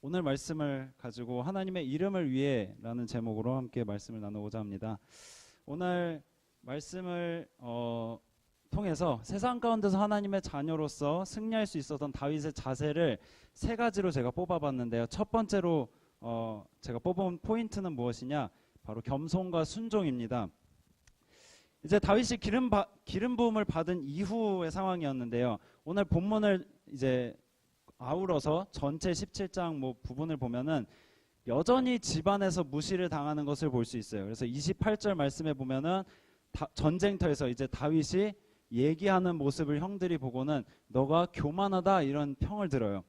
오늘 말씀을 가지고 하나님의 이름을 위해 라는 제목으로 함께 말씀을 나누고자 합니다. 오늘 말씀을 통해서 세상 가운데서 하나님의 자녀로서 승리할 수 있었던 다윗의 자세를 세 가지로 제가 뽑아봤는데요. 첫 번째로 제가 뽑은 포인트는 무엇이냐? 바로 겸손과 순종입니다. 이제 다윗이 기름 부음을 받은 이후의 상황이었는데요. 오늘 본문을 이제 아울러서 전체 17장 부분을 보면은 여전히 집안에서 무시를 당하는 것을 볼 수 있어요. 그래서 28절 말씀에 보면은 전쟁터에서 이제 다윗이 얘기하는 모습을 형들이 보고는 너가 교만하다 이런 평을 들어요.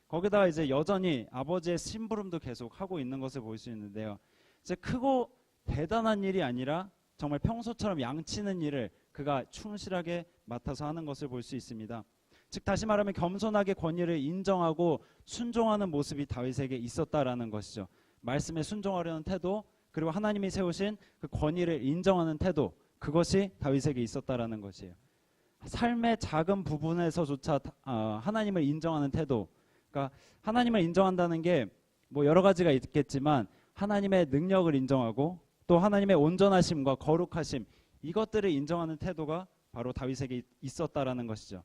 거기다가 이제 여전히 아버지의 심부름도 계속 하고 있는 것을 볼 수 있는데요. 이제 크고 대단한 일이 아니라 정말 평소처럼 양치는 일을 그가 충실하게 맡아서 하는 것을 볼 수 있습니다. 즉 다시 말하면 겸손하게 권위를 인정하고 순종하는 모습이 다윗에게 있었다라는 것이죠. 말씀에 순종하려는 태도, 그리고 하나님이 세우신 그 권위를 인정하는 태도, 그것이 다윗에게 있었다라는 것이에요. 삶의 작은 부분에서조차 하나님을 인정하는 태도, 그러니까 하나님을 인정한다는 게 여러 가지가 있겠지만 하나님의 능력을 인정하고 또 하나님의 온전하심과 거룩하심, 이것들을 인정하는 태도가 바로 다윗에게 있었다라는 것이죠.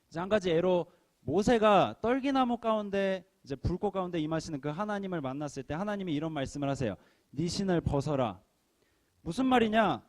이제 한 가지 예로 모세가 떨기나무 가운데 이제 불꽃 가운데 임하시는 그 하나님을 만났을 때 하나님이 이런 말씀을 하세요. 네 신을 벗어라. 무슨 말이냐?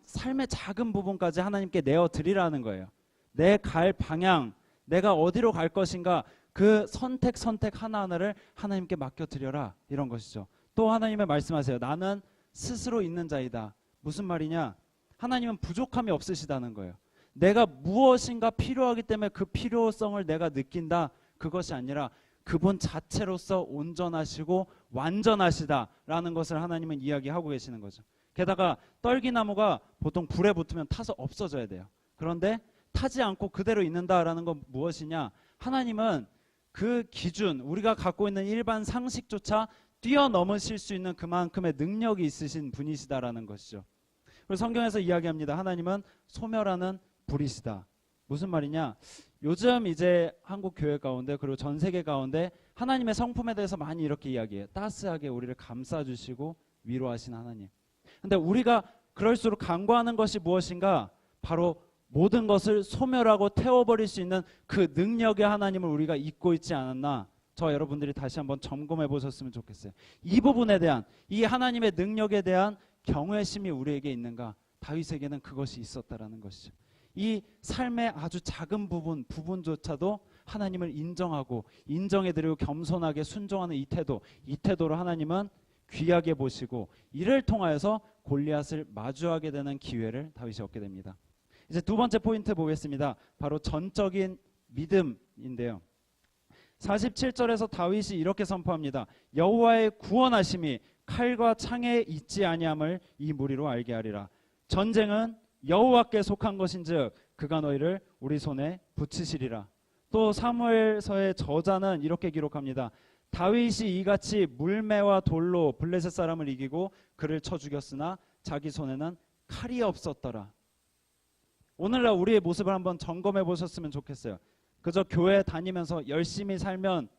삶의 작은 부분까지 하나님께 내어 드리라는 거예요. 내 갈 방향, 내가 어디로 갈 것인가, 그 선택 하나하나를 하나님께 맡겨 드려라, 이런 것이죠. 또 하나님의 말씀하세요. 나는 스스로 있는 자이다. 무슨 말이냐? 하나님은 부족함이 없으시다는 거예요. 내가 무엇인가 필요하기 때문에 그 필요성을 내가 느낀다, 그것이 아니라 그분 자체로서 온전하시고 완전하시다라는 것을 하나님은 이야기하고 계시는 거죠. 게다가 떨기나무가 보통 불에 붙으면 타서 없어져야 돼요. 그런데 타지 않고 그대로 있는다라는 건 무엇이냐? 하나님은 그 기준, 우리가 갖고 있는 일반 상식조차 뛰어넘으실 수 있는 그만큼의 능력이 있으신 분이시다라는 것이죠. 그리고 성경에서 이야기합니다. 하나님은 소멸하는 불이시다. 무슨 말이냐? 요즘 이제 한국 교회 가운데 그리고 전 세계 가운데 하나님의 성품에 대해서 많이 이렇게 이야기해요. 따스하게 우리를 감싸주시고 위로하신 하나님. 근데 우리가 그럴수록 간구하는 것이 무엇인가? 바로 모든 것을 소멸하고 태워버릴 수 있는 그 능력의 하나님을 우리가 잊고 있지 않았나? 저 여러분들이 다시 한번 점검해 보셨으면 좋겠어요. 이 부분에 대한, 이 하나님의 능력에 대한 경외심이 우리에게 있는가? 다윗에게는 그것이 있었다라는 것이죠. 이 삶의 아주 작은 부분조차도 하나님을 인정하고 인정해드리고 겸손하게 순종하는 이 태도로 하나님은 귀하게 보시고 이를 통하여서 골리앗을 마주하게 되는 기회를 다윗이 얻게 됩니다. 이제 두 번째 포인트 보겠습니다. 바로 전적인 믿음인데요. 47절에서 다윗이 이렇게 선포합니다. 여호와의 구원하심이 칼과 창에 있지 아니함을 이 무리로 알게 하리라. 전쟁은 여호와께 속한 것인즉 그가 너희를 우리 손에 붙이시리라. 또 사무엘서의 저자는 이렇게 기록합니다. 다윗이 이같이 물매와 돌로 블레셋 사람을 이기고 그를 쳐 죽였으나 자기 손에는 칼이 없었더라. 오늘날 우리의 모습을 한번 점검해 보셨으면 좋겠어요. 그저 교회 다니면서 열심히 살면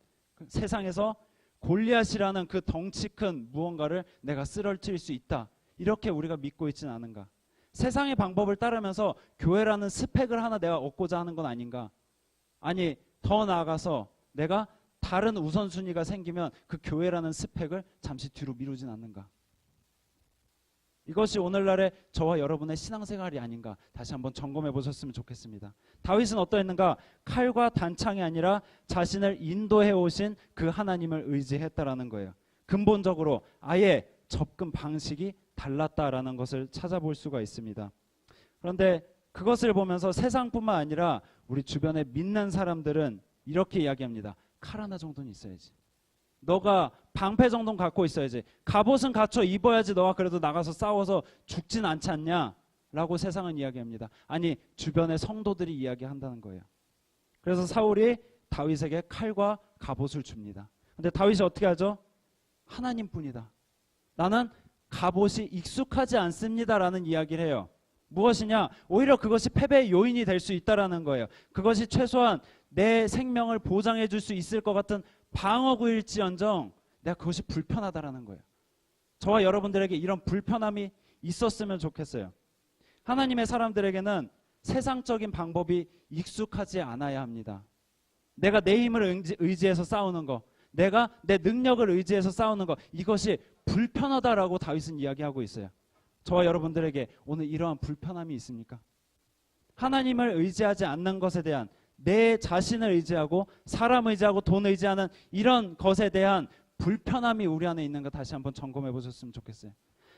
세상에서 골리앗이라는 그 덩치 큰 무언가를 내가 쓰러뜨릴 수 있다, 이렇게 우리가 믿고 있지는 않은가? 세상의 방법을 따르면서 교회라는 스펙을 하나 내가 얻고자 하는 건 아닌가? 아니, 더 나아가서 내가 다른 우선순위가 생기면 그 교회라는 스펙을 잠시 뒤로 미루진 않는가? 이것이 오늘날의 저와 여러분의 신앙생활이 아닌가? 다시 한번 점검해 보셨으면 좋겠습니다. 다윗은 어떠했는가? 칼과 단창이 아니라 자신을 인도해 오신 그 하나님을 의지했다라는 거예요. 근본적으로 아예 접근 방식이 달랐다라는 것을 찾아볼 수가 있습니다. 그런데 그것을 보면서 세상뿐만 아니라 우리 주변에 믿는 사람들은 이렇게 이야기합니다. 칼 하나 정도는 있어야지. 너가 방패 정도는 갖고 있어야지. 갑옷은 갖춰 입어야지 너가 그래도 나가서 싸워서 죽진 않지 않냐? 라고 세상은 이야기합니다. 아니, 주변의 성도들이 이야기한다는 거예요. 그래서 사울이 다윗에게 칼과 갑옷을 줍니다. 근데 다윗이 어떻게 하죠? 하나님뿐이다. 나는 갑옷이 익숙하지 않습니다라는 이야기를 해요. 무엇이냐? 오히려 그것이 패배의 요인이 될 수 있다라는 거예요. 그것이 최소한 내 생명을 보장해 줄 수 있을 것 같은 방어구일지언정 내가 그것이 불편하다라는 거예요. 저와 여러분들에게 이런 불편함이 있었으면 좋겠어요. 하나님의 사람들에게는 세상적인 방법이 익숙하지 않아야 합니다. 내가 내 힘을 의지해서 싸우는 거, 내가 내 능력을 의지해서 싸우는 거, 이것이 불편하다라고 다윗은 이야기하고 있어요. 저와 여러분들에게 오늘 이러한 불편함이 있습니까? 하나님을 의지하지 않는 것에 대한, 내 자신을 의지하고 사람 의지하고 돈 의지하는 이런 것에 대한 불편함이 우리 안에 있는가 다시 한번 점검해 보셨으면 좋겠어요.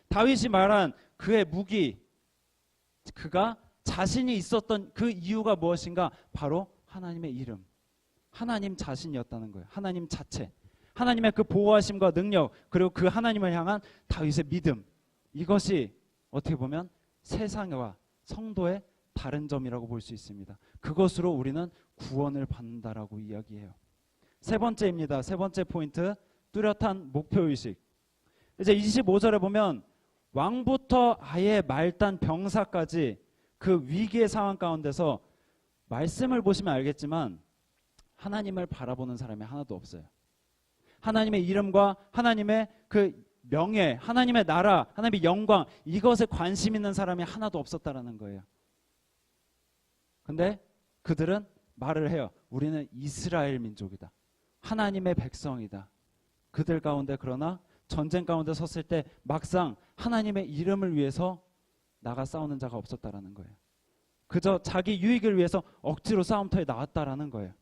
다윗이 말한 그의 무기, 그가 자신이 있었던 그 이유가 무엇인가? 바로 하나님의 이름, 하나님 자신이었다는 거예요. 하나님 자체, 하나님의 그 보호하심과 능력, 그리고 그 하나님을 향한 다윗의 믿음, 이것이 어떻게 보면 세상과 성도의 다른 점이라고 볼 수 있습니다. 그것으로 우리는 구원을 받는다라고 이야기해요. 세 번째입니다. 세 번째 포인트, 뚜렷한 목표의식. 이제 25절에 보면 왕부터 아예 말단 병사까지 그 위기의 상황 가운데서 말씀을 보시면 알겠지만 하나님을 바라보는 사람이 하나도 없어요. 하나님의 이름과 하나님의 그 명예, 하나님의 나라, 하나님의 영광, 이것에 관심 있는 사람이 하나도 없었다라는 거예요. 근데 그들은 말을 해요. 우리는 이스라엘 민족이다. 하나님의 백성이다. 그들 가운데 그러나 전쟁 가운데 섰을 때 막상 하나님의 이름을 위해서 나가 싸우는 자가 없었다라는 거예요. 그저 자기 유익을 위해서 억지로 싸움터에 나왔다라는 거예요.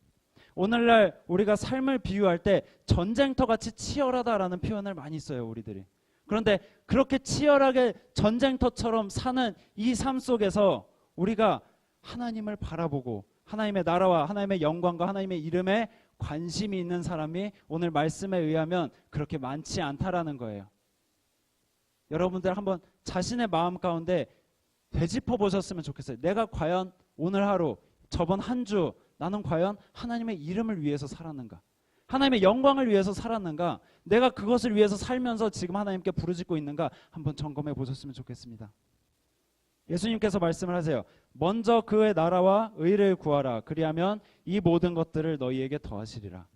오늘날 우리가 삶을 비유할 때 전쟁터 같이 치열하다라는 표현을 많이 써요, 우리들이. 그런데 그렇게 치열하게 전쟁터처럼 사는 이 삶 속에서 우리가 하나님을 바라보고 하나님의 나라와 하나님의 영광과 하나님의 이름에 관심이 있는 사람이 오늘 말씀에 의하면 그렇게 많지 않다라는 거예요. 여러분들 한번 자신의 마음 가운데 되짚어 보셨으면 좋겠어요. 내가 과연 오늘 하루, 저번 한 주 나는 과연 하나님의 이름을 위해서 살았는가? 하나님의 영광을 위해서 살았는가? 내가 그것을 위해서 살면서 지금 하나님께 부르짖고 있는가? 한번 점검해 보셨으면 좋겠습니다. 예수님께서 말씀을 하세요. 먼저 그의 나라와 의를 구하라. 그리하면 이 모든 것들을 너희에게 더하시리라.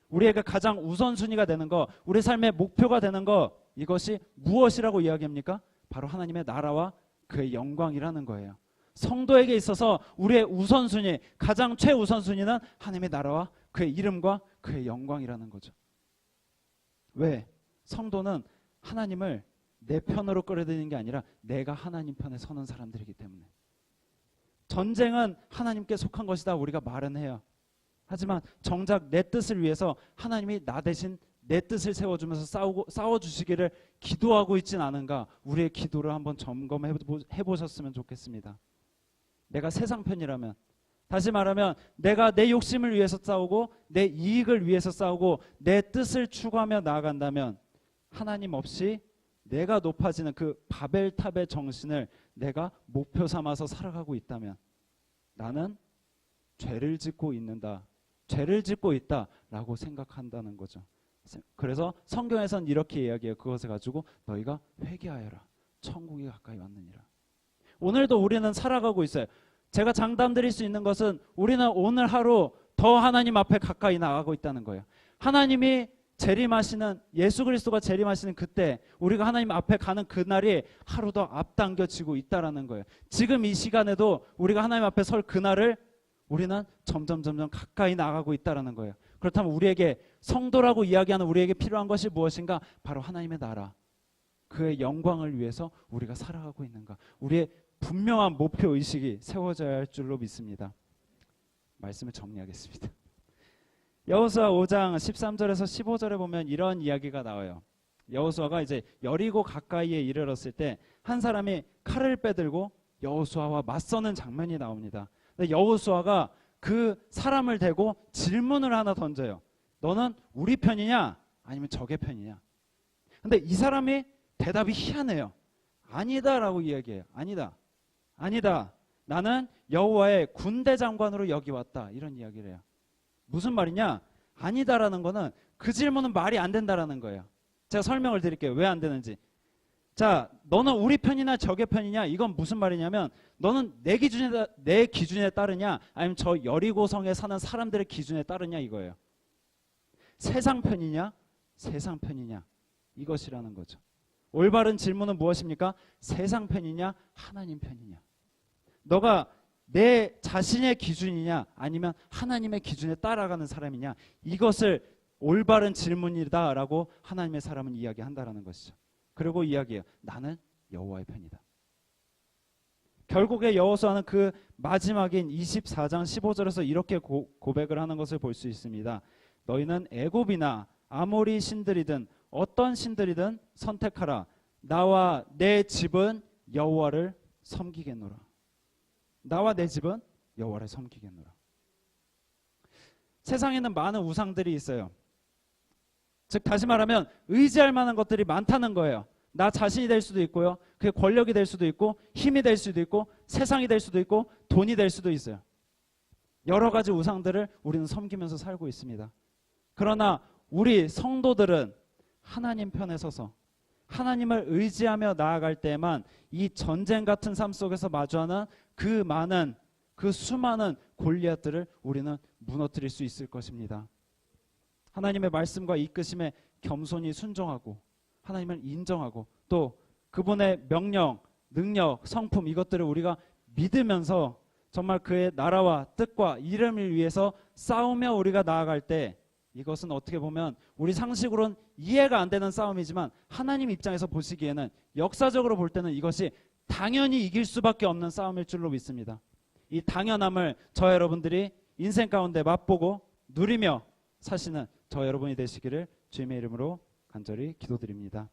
우리에게 가장 우선순위가 되는 거, 우리 삶의 목표가 되는 거, 이것이 무엇이라고 이야기합니까? 바로 하나님의 나라와 그의 영광이라는 거예요. 성도에게 있어서 우리의 우선순위, 가장 최우선순위는 하나님의 나라와 그의 이름과 그의 영광이라는 거죠. 왜? 성도는 하나님을 내 편으로 끌어들이는 게 아니라 내가 하나님 편에 서는 사람들이기 때문에. 전쟁은 하나님께 속한 것이다 우리가 말은 해요. 하지만 정작 내 뜻을 위해서 하나님이 나 대신 내 뜻을 세워주면서 싸워주시기를 기도하고 있진 않은가? 우리의 기도를 한번 점검해 보셨으면 좋겠습니다. 내가 세상 편이라면, 다시 말하면 내가 내 욕심을 위해서 싸우고 내 이익을 위해서 싸우고 내 뜻을 추구하며 나아간다면 하나님 없이 내가 높아지는 그 바벨탑의 정신을 내가 목표 삼아서 살아가고 있다면 나는 죄를 짓고 있는다, 죄를 짓고 있다라고 생각한다는 거죠. 그래서 성경에서는 이렇게 이야기해요. 그것을 가지고 너희가 회개하여라. 천국이 가까이 왔느니라. 오늘도 우리는 살아가고 있어요. 제가 장담드릴 수 있는 것은 우리는 오늘 하루 더 하나님 앞에 가까이 나가고 있다는 거예요. 하나님이 재림하시는, 예수 그리스도가 재림하시는 그때 우리가 하나님 앞에 가는 그날이 하루 더 앞당겨지고 있다라는 거예요. 지금 이 시간에도 우리가 하나님 앞에 설 그날을 우리는 점점 가까이 나가고 있다라는 거예요. 그렇다면 우리에게, 성도라고 이야기하는 우리에게 필요한 것이 무엇인가? 바로 하나님의 나라, 그의 영광을 위해서 우리가 살아가고 있는가? 우리의 분명한 목표의식이 세워져야 할 줄로 믿습니다. 말씀을 정리하겠습니다. 여호수아 5장 13절에서 15절에 보면 이런 이야기가 나와요. 여호수아가 이제 여리고 가까이에 이르렀을 때 한 사람이 칼을 빼들고 여호수아와 맞서는 장면이 나옵니다. 근데 여호수아가 그 사람을 대고 질문을 하나 던져요. 너는 우리 편이냐 아니면 적의 편이냐? 근데 이 사람이 대답이 희한해요. 아니다라고 이야기해요. 아니다. 나는 여호와의 군대 장관으로 여기 왔다. 이런 이야기를 해요. 무슨 말이냐? 아니다라는 거는 그 질문은 말이 안 된다라는 거예요. 제가 설명을 드릴게요. 왜 안 되는지. 자, 너는 우리 편이나 적의 편이냐? 이건 무슨 말이냐면 너는 내 기준에 따르냐? 아니면 저 여리고성에 사는 사람들의 기준에 따르냐? 이거예요. 세상 편이냐 세상 편이냐 이것이라는 거죠. 올바른 질문은 무엇입니까? 세상 편이냐 하나님 편이냐. 너가 내 자신의 기준이냐 아니면 하나님의 기준에 따라가는 사람이냐, 이것을 올바른 질문이다라고 하나님의 사람은 이야기한다라는 것이죠. 그리고 이야기해요. 나는 여호와의 편이다. 결국에 여호수아는 그 마지막인 24장 15절에서 이렇게 고백을 하는 것을 볼 수 있습니다. 너희는 애굽이나 아모리 신들이든 어떤 신들이든 선택하라. 나와 내 집은 여호와를 섬기겠노라. 나와 내 집은 여호와를 섬기겠노라. 세상에는 많은 우상들이 있어요. 즉 다시 말하면 의지할 만한 것들이 많다는 거예요. 나 자신이 될 수도 있고요. 그게 권력이 될 수도 있고 힘이 될 수도 있고 세상이 될 수도 있고 돈이 될 수도 있어요. 여러 가지 우상들을 우리는 섬기면서 살고 있습니다. 그러나 우리 성도들은 하나님 편에 서서 하나님을 의지하며 나아갈 때만 이 전쟁 같은 삶 속에서 마주하는 그 수많은 골리앗들을 우리는 무너뜨릴 수 있을 것입니다. 하나님의 말씀과 이끄심에 겸손히 순종하고 하나님을 인정하고 또 그분의 명령, 능력, 성품 이것들을 우리가 믿으면서 정말 그의 나라와 뜻과 이름을 위해서 싸우며 우리가 나아갈 때, 이것은 어떻게 보면 우리 상식으로는 이해가 안 되는 싸움이지만 하나님 입장에서 보시기에는 역사적으로 볼 때는 이것이 당연히 이길 수밖에 없는 싸움일 줄로 믿습니다. 이 당연함을 저 여러분들이 인생 가운데 맛보고 누리며 사시는 저 여러분이 되시기를 주님의 이름으로 간절히 기도드립니다.